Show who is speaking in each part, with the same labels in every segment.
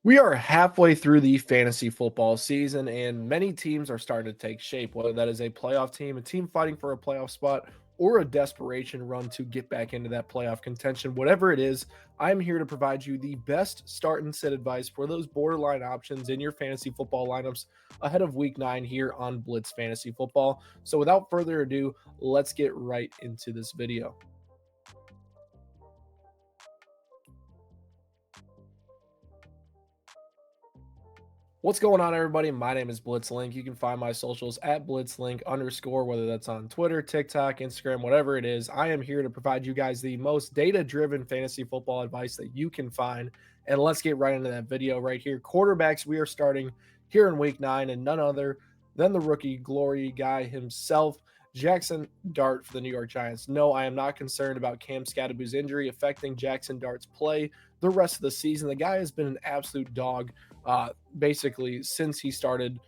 Speaker 1: We are halfway through the fantasy football season, and many teams are starting to take shape, whether that is a playoff team, a team fighting for a playoff spot, or a desperation run to get back into that playoff contention. Whatever it is, I'm here to provide you the best start and sit advice for those borderline options in your fantasy football lineups ahead of week 9 here on Blitz Fantasy Football. So, without further ado, let's get right into this video. What's going on, everybody? My name is Blitzlink. You can find my socials at Blitzlink underscore, whether that's on Twitter, TikTok, Instagram, whatever it is. I am here to provide you guys the most data driven fantasy football advice that you can find. And let's get right into that video right here. Quarterbacks, we are starting here in week 9, and none other than the rookie glory guy himself, Jaxson Dart for the New York Giants. No, I am not concerned about Cam Scadaboo's injury affecting Jaxson Dart's play the rest of the season. The guy has been an absolute dog basically since he started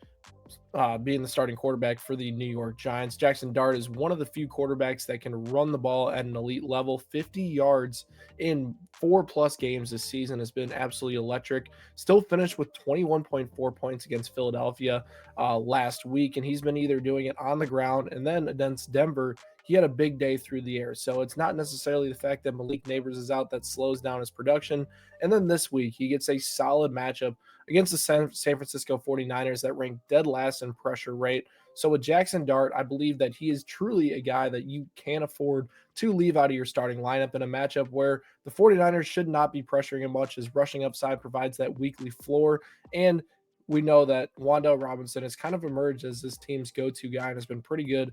Speaker 1: being the starting quarterback for the New York Giants. Jaxson Dart is one of the few quarterbacks that can run the ball at an elite level. 50 yards in 4+ games this season has been absolutely electric. Still finished with 21.4 points against Philadelphia last week, and he's been either doing it on the ground, and then against Denver, he had a big day through the air. So it's not necessarily the fact that Malik Neighbors is out that slows down his production. And then this week, he gets a solid matchup against the San Francisco 49ers that rank dead last in pressure rate. So with Jaxson Dart, I believe that he is truly a guy that you can't afford to leave out of your starting lineup in a matchup where the 49ers should not be pressuring him much. His rushing upside provides that weekly floor, and we know that WanDale Robinson has kind of emerged as this team's go-to guy and has been pretty good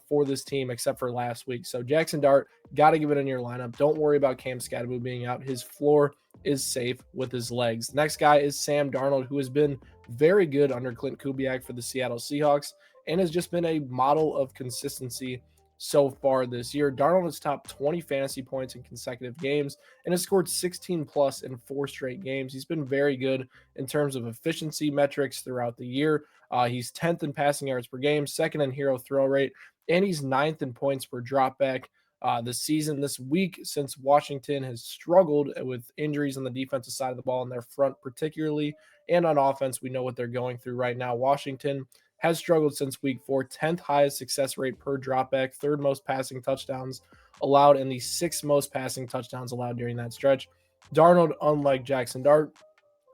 Speaker 1: for this team, except for last week. So Jaxson Dart, got to give it in your lineup. Don't worry about Cam Scadaboo being out. His floor is safe with his legs. Next guy is Sam Darnold, who has been very good under Clint Kubiak for the Seattle Seahawks and has just been a model of consistency so far this year. Darnold has topped 20 fantasy points in consecutive games and has scored 16 plus in 4 straight games. He's been very good in terms of efficiency metrics throughout the year. He's 10th in passing yards per game, 2nd in hero throw rate, and he's 9th in points per dropback this season. This week, since Washington has struggled with injuries on the defensive side of the ball in their front, particularly, and on offense, we know what they're going through right now. Washington has struggled since week 4, 10th highest success rate per dropback, 3rd most passing touchdowns allowed, and the 6th most passing touchdowns allowed during that stretch. Darnold, unlike Jaxson Dart,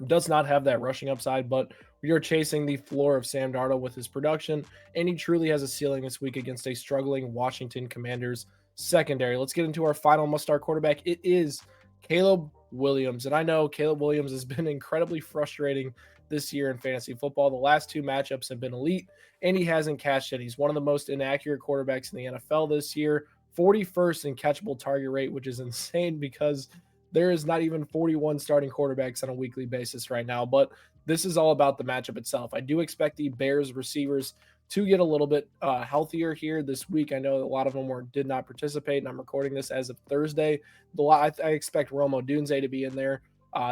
Speaker 1: does not have that rushing upside, but we are chasing the floor of Sam Darnold with his production, and he truly has a ceiling this week against a struggling Washington Commanders secondary. Let's get into our final must-start quarterback. It is Caleb Williams, and I know Caleb Williams has been incredibly frustrating this year in fantasy football. The last 2 matchups have been elite, and he hasn't cashed it. He's one of the most inaccurate quarterbacks in the NFL this year, 41st in catchable target rate, which is insane because there is not even 41 starting quarterbacks on a weekly basis right now, but this is all about the matchup itself. I do expect the Bears receivers to get a little bit healthier here this week. I know a lot of them did not participate, and I'm recording this as of Thursday. I expect Rome Odunze to be in there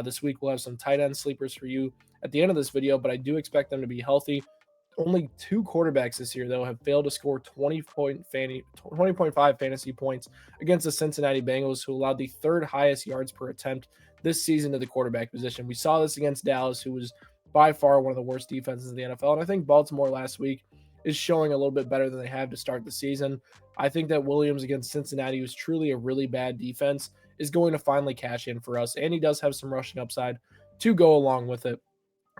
Speaker 1: this week. We'll have some tight end sleepers for you at the end of this video, but I do expect them to be healthy. Only 2 quarterbacks this year, though, have failed to score 20.5 fantasy points against the Cincinnati Bengals, who allowed the 3rd highest yards per attempt this season to the quarterback position. We saw this against Dallas, who was by far one of the worst defenses in the NFL. And I think Baltimore last week is showing a little bit better than they have to start the season. I think that Williams against Cincinnati, who's truly a really bad defense, is going to finally cash in for us. And he does have some rushing upside to go along with it.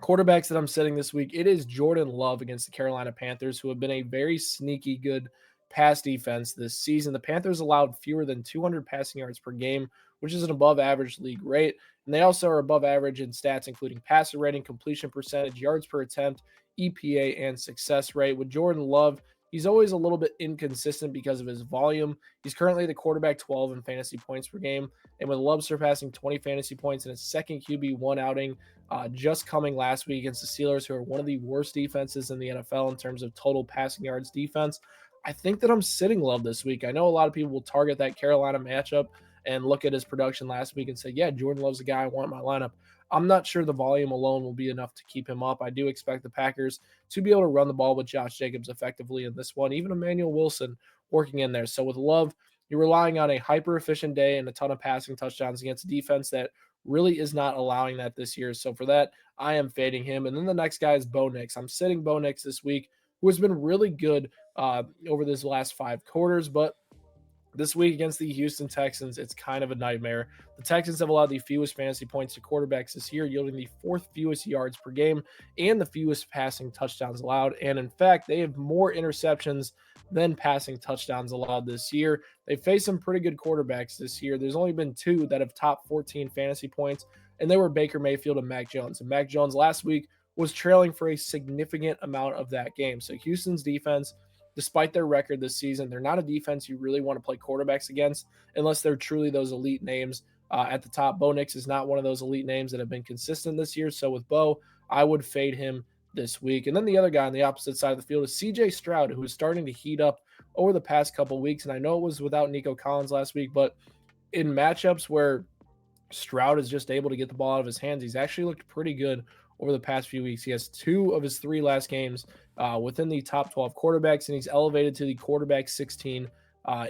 Speaker 1: Quarterbacks that I'm sitting this week, it is Jordan Love against the Carolina Panthers, who have been a very sneaky good pass defense this season. The Panthers allowed fewer than 200 passing yards per game, which is an above average league rate. And they also are above average in stats, including passer rating, completion percentage, yards per attempt, EPA, and success rate. With Jordan Love, he's always a little bit inconsistent because of his volume. He's currently the quarterback 12 in fantasy points per game. And with Love surpassing 20 fantasy points in his second QB1 outing, just coming last week against the Steelers, who are one of the worst defenses in the NFL in terms of total passing yards defense, I think that I'm sitting Love this week. I know a lot of people will target that Carolina matchup and look at his production last week and say, yeah, Jordan Love's the guy I want in my lineup. I'm not sure the volume alone will be enough to keep him up. I do expect the Packers to be able to run the ball with Josh Jacobs effectively in this one, even Emmanuel Wilson working in there. So with Love, you're relying on a hyper-efficient day and a ton of passing touchdowns against a defense that really is not allowing that this year. So for that, I am fading him. And then the next guy is Bo Nix. I'm sitting Bo Nix this week, who has been really good over this last 5 quarters, but this week against the Houston Texans, it's kind of a nightmare. The Texans have allowed the fewest fantasy points to quarterbacks this year, yielding the fourth fewest yards per game and the fewest passing touchdowns allowed. And in fact, they have more interceptions than passing touchdowns allowed this year. They faced some pretty good quarterbacks this year. There's only been 2 that have topped 14 fantasy points, and they were Baker Mayfield and Mac Jones. And Mac Jones last week was trailing for a significant amount of that game. So Houston's defense, despite their record this season, they're not a defense you really want to play quarterbacks against unless they're truly those elite names at the top. Bo Nix is not one of those elite names that have been consistent this year. So with Bo, I would fade him this week. And then the other guy on the opposite side of the field is CJ Stroud, who is starting to heat up over the past couple of weeks. And I know it was without Nico Collins last week, but in matchups where Stroud is just able to get the ball out of his hands, he's actually looked pretty good over the past few weeks. He has 2 of his 3 last games within the top 12 quarterbacks, and he's elevated to the quarterback 16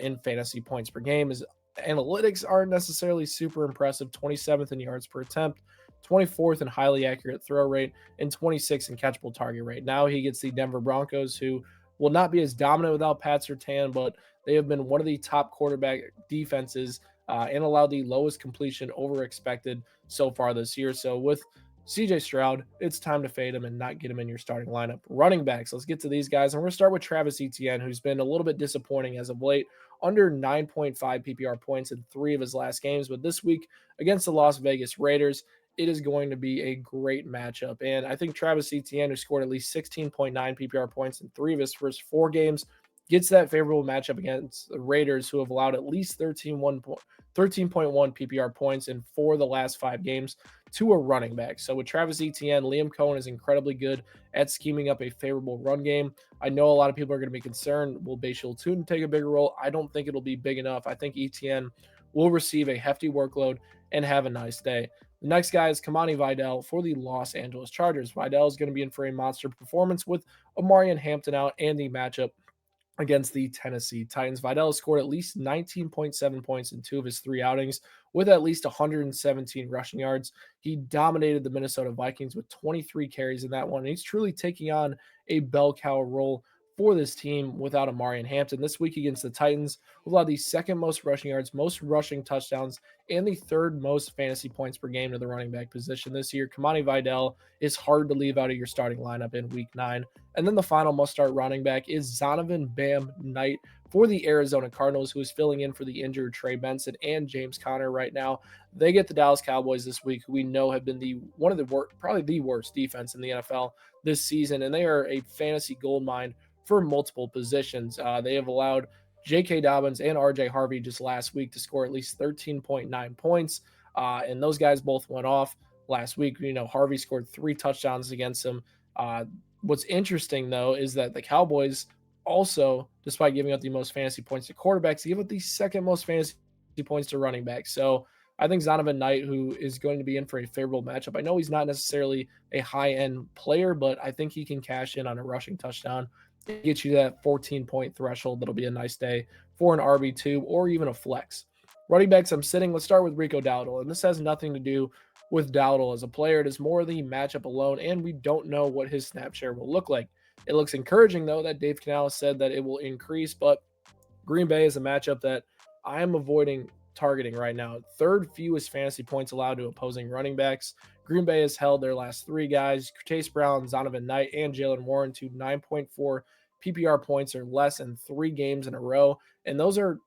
Speaker 1: in fantasy points per game. His analytics aren't necessarily super impressive: 27th in yards per attempt, 24th in highly accurate throw rate, and 26th in catchable target rate. Now he gets the Denver Broncos, who will not be as dominant without Pat Surtain, but they have been one of the top quarterback defenses and allowed the lowest completion over expected so far this year. So with CJ Stroud, it's time to fade him and not get him in your starting lineup. Running backs, let's get to these guys. And we're going to start with Travis Etienne, who's been a little bit disappointing as of late, under 9.5 PPR points in 3 of his last games. But this week against the Las Vegas Raiders, it is going to be a great matchup. And I think Travis Etienne, who scored at least 16.9 PPR points in 3 of his first 4 games, gets that favorable matchup against the Raiders, who have allowed at least 13.1 PPR points in 4 of the last 5 games to a running back. So with Travis Etienne, Liam Cohen is incredibly good at scheming up a favorable run game. I know a lot of people are going to be concerned, will Bashal Tune take a bigger role? I don't think it'll be big enough. I think Etienne will receive a hefty workload and have a nice day. The next guy is Kimani Vidal for the Los Angeles Chargers. Vidal is going to be in for a monster performance with Omarion Hampton out and the matchup against the Tennessee Titans. Vidal scored at least 19.7 points in 2 of his 3 outings with at least 117 rushing yards. He dominated the Minnesota Vikings with 23 carries in that one. And he's truly taking on a bell cow role for this team without Omarion Hampton. This week against the Titans, who allowed the 2nd most rushing yards, most rushing touchdowns, and the 3rd most fantasy points per game to the running back position this year. Kimani Vidal is hard to leave out of your starting lineup in week 9. And then the final must-start running back is Zonovan Bam Knight for the Arizona Cardinals, who is filling in for the injured Trey Benson and James Conner right now. They get the Dallas Cowboys this week, who we know have been one of the probably the worst defense in the NFL this season, and they are a fantasy goldmine for multiple positions. They have allowed J.K. Dobbins and R.J. Harvey just last week to score at least 13.9 points, and those guys both went off last week. You know, Harvey scored 3 touchdowns against them. What's interesting, though, is that the Cowboys also, despite giving up the most fantasy points to quarterbacks, give up the 2nd most fantasy points to running backs. So I think Zonovan Knight, who is going to be in for a favorable matchup, I know he's not necessarily a high-end player, but I think he can cash in on a rushing touchdown and get you that 14-point threshold. That'll be a nice day for an RB2 or even a flex. Running backs I'm sitting, let's start with Rico Dowdle, and this has nothing to do with Dowdle as a player. It is more the matchup alone, and we don't know what his snap share will look like. It looks encouraging, though, that Dave Canales said that it will increase, but Green Bay is a matchup that I am avoiding targeting right now. 3rd fewest fantasy points allowed to opposing running backs. Green Bay has held their last 3 guys, Chase Brown, Zonovan Knight, and Jalen Warren, to 9.4 PPR points or less in 3 games in a row. And those are,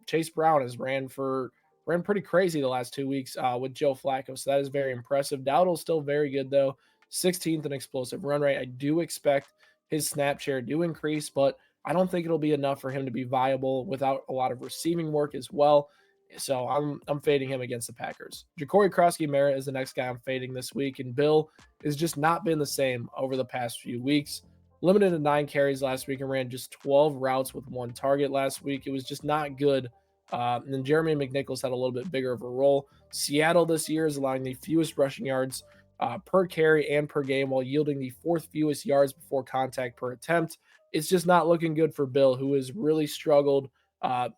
Speaker 1: Chase Brown has ran pretty crazy the last 2 weeks with Joe Flacco. So that is very impressive. Dowdle's still very good, though. 16th in explosive run rate. I do expect his snap share to increase, but I don't think it'll be enough for him to be viable without a lot of receiving work as well. So I'm fading him against the Packers. Jacory Croskey-Merritt is the next guy I'm fading this week, and Bill has just not been the same over the past few weeks. Limited to 9 carries last week and ran just 12 routes with 1 target last week. It was just not good. And then Jeremy McNichols had a little bit bigger of a role. Seattle this year is allowing the fewest rushing yards per carry and per game, while yielding the 4th fewest yards before contact per attempt. It's just not looking good for Bill, who has really struggled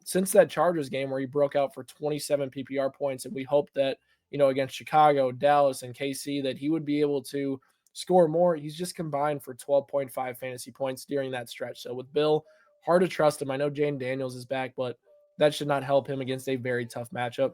Speaker 1: since that Chargers game where he broke out for 27 PPR points, and we hope that against Chicago, Dallas, and KC, that he would be able to score more. He's just combined for 12.5 fantasy points during that stretch. So with Bill, hard to trust him. I know Jane Daniels is back, but that should not help him against a very tough matchup.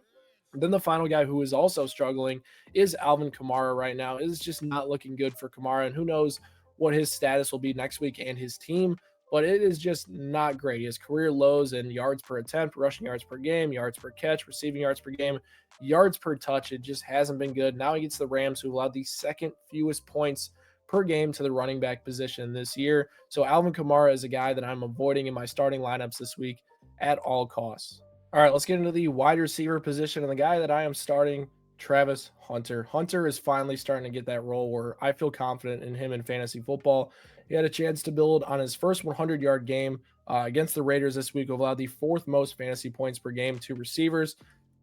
Speaker 1: And then the final guy who is also struggling is Alvin Kamara right now. It is just not looking good for Kamara, and who knows what his status will be next week and his team, but it is just not great. He has career lows in yards per attempt, rushing yards per game, yards per catch, receiving yards per game, yards per touch. It just hasn't been good. Now he gets the Rams, who allowed the second fewest points per game to the running back position this year. So Alvin Kamara is a guy that I'm avoiding in my starting lineups this week at all costs. All right, let's get into the wide receiver position. And the guy that I am starting, Travis Hunter. Hunter is finally starting to get that role where I feel confident in him in fantasy football. He had a chance to build on his first 100-yard game against the Raiders this week, who allowed the fourth most fantasy points per game to receivers.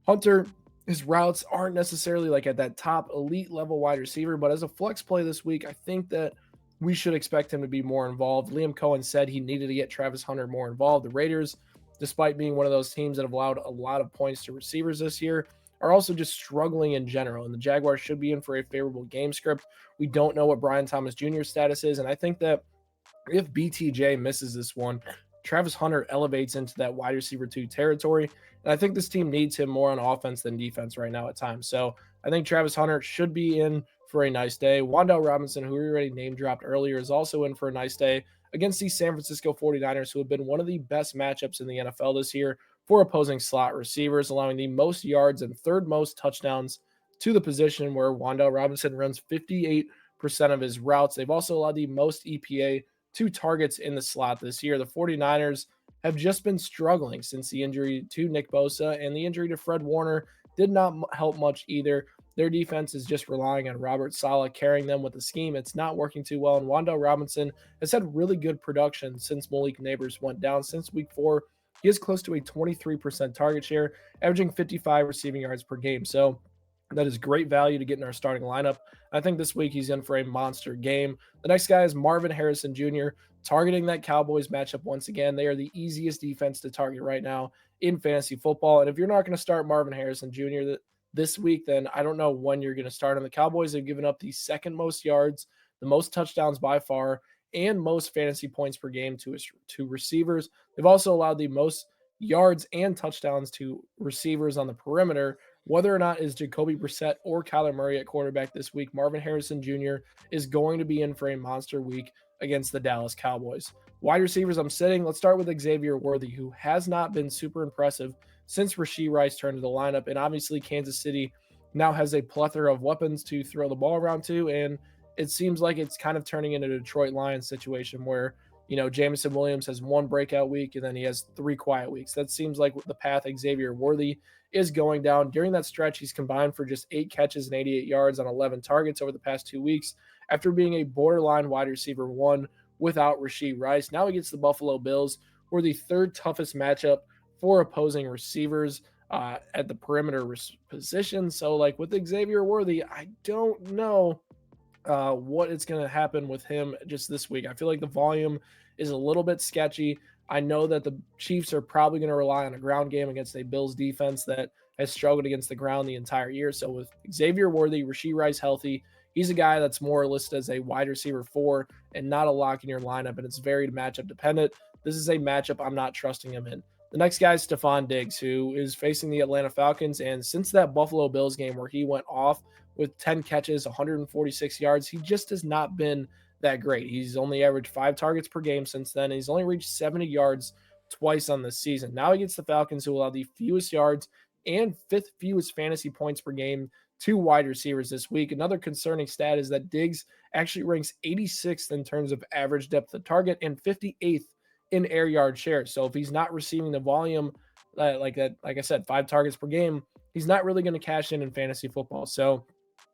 Speaker 1: Hunter, his routes aren't necessarily like at that top elite level wide receiver, but as a flex play this week, I think that we should expect him to be more involved. Liam Cohen said he needed to get Travis Hunter more involved. The Raiders, despite being one of those teams that have allowed a lot of points to receivers this year, are also just struggling in general. And the Jaguars should be in for a favorable game script. We don't know what Brian Thomas Jr.'s status is. And I think that if BTJ misses this one, Travis Hunter elevates into that wide receiver 2 territory. And I think this team needs him more on offense than defense right now at times. So I think Travis Hunter should be in for a nice day. WanDale Robinson, who we already name dropped earlier, is also in for a nice day against the San Francisco 49ers, who have been one of the best matchups in the NFL this year for opposing slot receivers, allowing the most yards and third most touchdowns to the position, where WanDale Robinson runs 58% of his routes. They've also allowed the most EPA to targets in the slot this year. The 49ers have just been struggling since the injury to Nick Bosa, and the injury to Fred Warner did not help much either. Their defense is just relying on Robert Saleh carrying them with the scheme. It's not working too well, and WanDale Robinson has had really good production since Malik Neighbors went down. Since week 4, he is close to a 23% target share, averaging 55 receiving yards per game. So that is great value to get in our starting lineup. I think this week he's in for a monster game. The next guy is Marvin Harrison Jr., targeting that Cowboys matchup once again. They are the easiest defense to target right now in fantasy football. And if you're not going to start Marvin Harrison Jr. this week, then I don't know when you're going to start him. The Cowboys have given up the second most yards, the most touchdowns by far, and most fantasy points per game to receivers. They've also allowed the most yards and touchdowns to receivers on the perimeter. Whether or not is Jacoby Brissett or Kyler Murray at quarterback this week, Marvin Harrison Jr. is going to be in for a monster week against the Dallas Cowboys. Wide receivers I'm sitting. Let's start with Xavier Worthy, who has not been super impressive since Rashee Rice turned to the lineup. And obviously Kansas City now has a plethora of weapons to throw the ball around to. And it seems like it's kind of turning into a Detroit Lions situation where, Jameson Williams has one breakout week and then he has 3 quiet weeks. That seems like the path Xavier Worthy is going down. During that stretch, he's combined for just 8 catches and 88 yards on 11 targets over the past 2 weeks after being a borderline wide receiver 1 without Rashee Rice. Now he gets the Buffalo Bills, who are the 3rd toughest matchup for opposing receivers at the perimeter position. So, with Xavier Worthy, I don't know what is going to happen with him just this week. I feel like the volume is a little bit sketchy. I know that the Chiefs are probably going to rely on a ground game against a Bills defense that has struggled against the ground the entire year. So with Xavier Worthy, Rashee Rice healthy, he's a guy that's more listed as a wide receiver 4 and not a lock in your lineup, and it's very matchup dependent. This is a matchup I'm not trusting him in. The next guy is Stefon Diggs, who is facing the Atlanta Falcons, and since that Buffalo Bills game where he went off with 10 catches, 146 yards, he just has not been that great. He's only averaged 5 targets per game since then. He's only reached 70 yards twice on this season. Now he gets the Falcons, who allow the fewest yards and 5th fewest fantasy points per game to wide receivers this week. Another concerning stat is that Diggs actually ranks 86th in terms of average depth of target and 58th in air yard share. So if he's not receiving the volume like I said, 5 targets per game, he's not really going to cash in fantasy football. So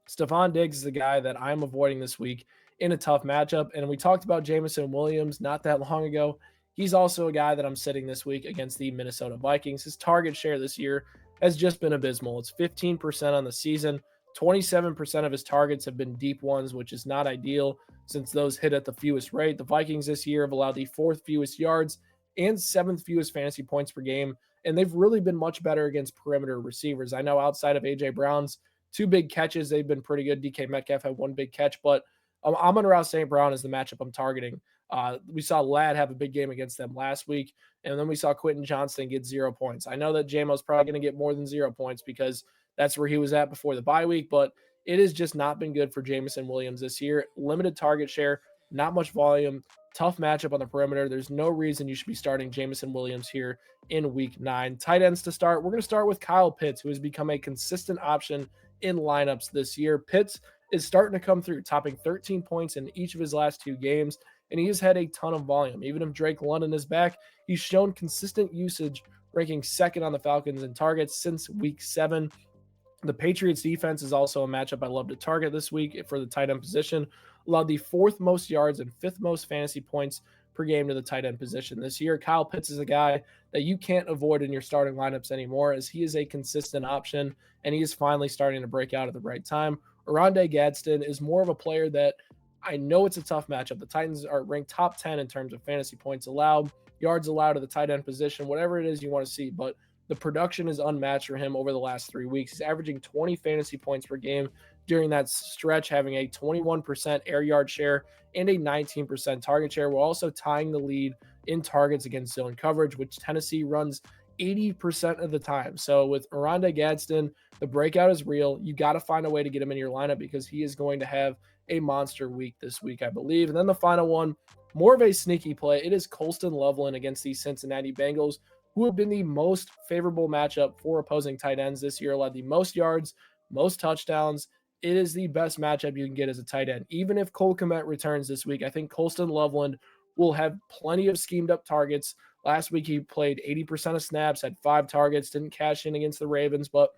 Speaker 1: Stefon Diggs is the guy that I'm avoiding this week in a tough matchup. And we talked about Jameson Williams not that long ago. He's also a guy that I'm sitting this week against the Minnesota Vikings. His target share this year has just been abysmal. It's 15% on the season. 27% of his targets have been deep ones, which is not ideal since those hit at the fewest rate. The Vikings this year have allowed the 4th fewest yards and 7th fewest fantasy points per game, and they've really been much better against perimeter receivers. I know outside of A.J. Brown's 2 big catches. They've been pretty good. DK Metcalf had 1 big catch, but Amon-Ra St. Brown is the matchup I'm targeting. We saw Ladd have a big game against them last week, and then we saw Quentin Johnston get 0 points. I know that Jamo's probably going to get more than 0 points because that's where he was at before the bye week, but it has just not been good for Jameson Williams this year. Limited target share, not much volume, tough matchup on the perimeter. There's no reason you should be starting Jameson Williams here in week 9. Tight ends to start. We're going to start with Kyle Pitts, who has become a consistent option in lineups this year. Pitts is starting to come through, topping 13 points in each of his last 2 games, and he has had a ton of volume. Even if Drake London is back, he's shown consistent usage, ranking 2nd on the Falcons in targets since week 7. The Patriots defense is also a matchup I love to target this week for the tight end position. Allowed the 4th most yards and 5th most fantasy points per game to the tight end position this year. Kyle Pitts is a guy that you can't avoid in your starting lineups anymore, as he is a consistent option, and he is finally starting to break out at the right time. Oronde Gadsden is more of a player that I know it's a tough matchup. The Titans are ranked top 10 in terms of fantasy points allowed, yards allowed to the tight end position, whatever it is you want to see, but the production is unmatched for him over the last 3 weeks. He's averaging 20 fantasy points per game during that stretch, having a 21% air yard share and a 19% target share. We're also tying the lead in targets against zone coverage, which Tennessee runs 80% of the time. So with Oronde Gadsden, the breakout is real. You got to find a way to get him in your lineup because he is going to have a monster week this week, I believe. And then the final one, more of a sneaky play. It is Colston Loveland against the Cincinnati Bengals, who have been the most favorable matchup for opposing tight ends this year, allowed the most yards, most touchdowns. It is the best matchup you can get as a tight end. Even if Croskey-Merritt returns this week, I think Colston Loveland will have plenty of schemed up targets. Last week, he played 80% of snaps, had 5 targets, didn't cash in against the Ravens, but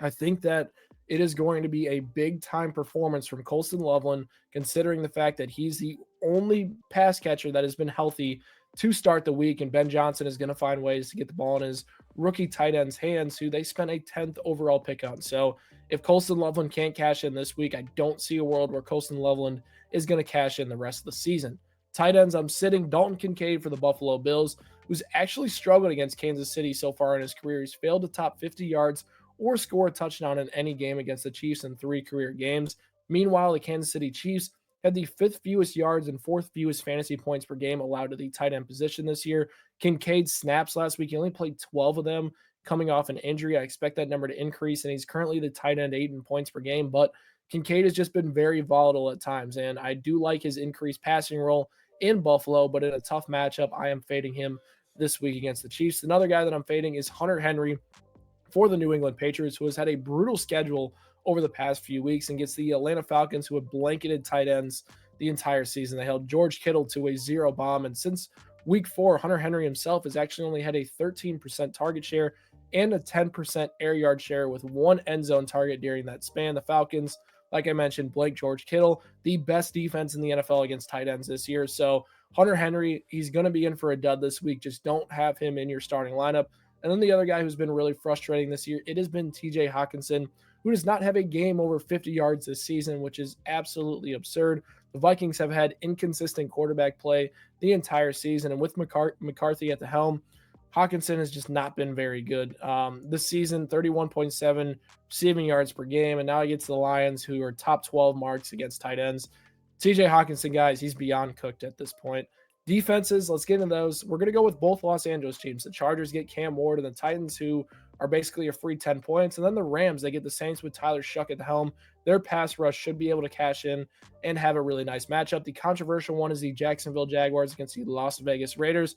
Speaker 1: I think that it is going to be a big-time performance from Colston Loveland, considering the fact that he's the only pass catcher that has been healthy to start the week, and Ben Johnson is going to find ways to get the ball in his rookie tight end's hands, who they spent a 10th overall pick on. So if Colston Loveland can't cash in this week, I don't see a world where Colston Loveland is going to cash in the rest of the season. Tight ends, I'm sitting Dalton Kincaid for the Buffalo Bills, who's actually struggled against Kansas City so far in his career. He's failed to top 50 yards or score a touchdown in any game against the Chiefs in 3 career games. Meanwhile, the Kansas City Chiefs had the 5th fewest yards and 4th fewest fantasy points per game allowed to the tight end position this year. Kincaid snaps last week. He only played 12 of them coming off an injury. I expect that number to increase, and he's currently the tight end 8 in points per game, but Kincaid has just been very volatile at times, and I do like his increased passing role in Buffalo, but in a tough matchup, I am fading him this week against the Chiefs. Another guy that I'm fading is Hunter Henry for the New England Patriots, who has had a brutal schedule over the past few weeks and gets the Atlanta Falcons, who have blanketed tight ends the entire season. They held George Kittle to a 0 bomb. And since week 4, Hunter Henry himself has actually only had a 13% target share and a 10% air yard share with 1 end zone target during that span. The Falcons, like I mentioned, blank George Kittle, the best defense in the NFL against tight ends this year. So Hunter Henry, he's going to be in for a dud this week. Just don't have him in your starting lineup. And then the other guy who's been really frustrating this year, it has been TJ Hockenson, who does not have a game over 50 yards this season, which is absolutely absurd. The Vikings have had inconsistent quarterback play the entire season, and with McCarthy at the helm, Hockenson has just not been very good. This season, 31.7 receiving yards per game, and now he gets the Lions, who are top 12 marks against tight ends. TJ Hockenson, guys, he's beyond cooked at this point. Defenses, let's get into those. We're going to go with both Los Angeles teams. The Chargers get Cam Ward, and the Titans, who are basically a free 10 points. And then the Rams, they get the Saints with Tyler Shuck at the helm. Their pass rush should be able to cash in and have a really nice matchup. The controversial one is the Jacksonville Jaguars against the Las Vegas Raiders.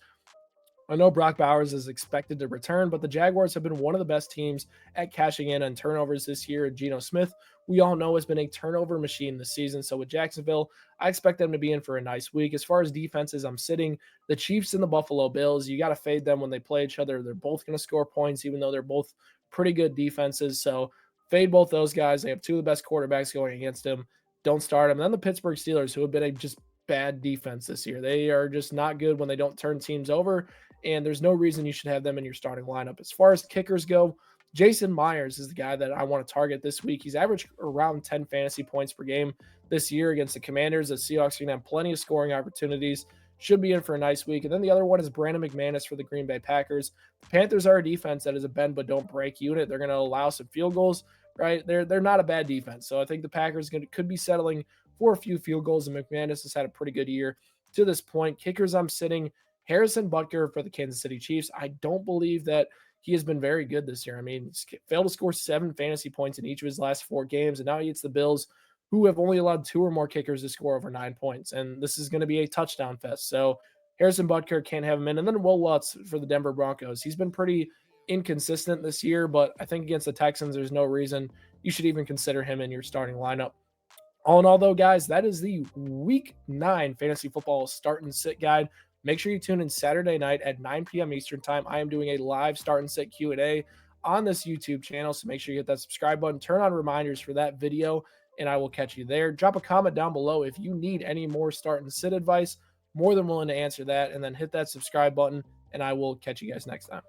Speaker 1: I know Brock Bowers is expected to return, but the Jaguars have been one of the best teams at cashing in on turnovers this year. Geno Smith, we all know, has been a turnover machine this season. So with Jacksonville, I expect them to be in for a nice week. As far as defenses, I'm sitting the Chiefs and the Buffalo Bills. You got to fade them when they play each other. They're both going to score points, even though they're both pretty good defenses. So fade both those guys. They have 2 of the best quarterbacks going against them. Don't start them. And then the Pittsburgh Steelers, who have been a just bad defense this year. They are just not good when they don't turn teams over, and there's no reason you should have them in your starting lineup. As far as kickers go, Jason Myers is the guy that I want to target this week. He's averaged around 10 fantasy points per game this year against the Commanders. The Seahawks are going to have plenty of scoring opportunities. Should be in for a nice week. And then the other one is Brandon McManus for the Green Bay Packers. The Panthers are a defense that is a bend but don't break unit. They're going to allow some field goals, right? They're not a bad defense. So I think the Packers could be settling for a few field goals, and McManus has had a pretty good year to this point. Kickers, I'm sitting Harrison Butker for the Kansas City Chiefs. I don't believe that he has been very good this year. I mean, he's failed to score 7 fantasy points in each of his last 4 games, and now he gets the Bills, who have only allowed 2 or more kickers to score over 9 points. And this is going to be a touchdown fest. So Harrison Butker can't have him in. And then Will Lutz for the Denver Broncos. He's been pretty inconsistent this year, but I think against the Texans, there's no reason you should even consider him in your starting lineup. All in all, though, guys, that is the Week 9 Fantasy Football Start and Sit Guide. Make sure you tune in Saturday night at 9 p.m. Eastern Time. I am doing a live Start and Sit Q&A on this YouTube channel, so make sure you hit that subscribe button, turn on reminders for that video, and I will catch you there. Drop a comment down below if you need any more Start and Sit advice. More than willing to answer that, and then hit that subscribe button, and I will catch you guys next time.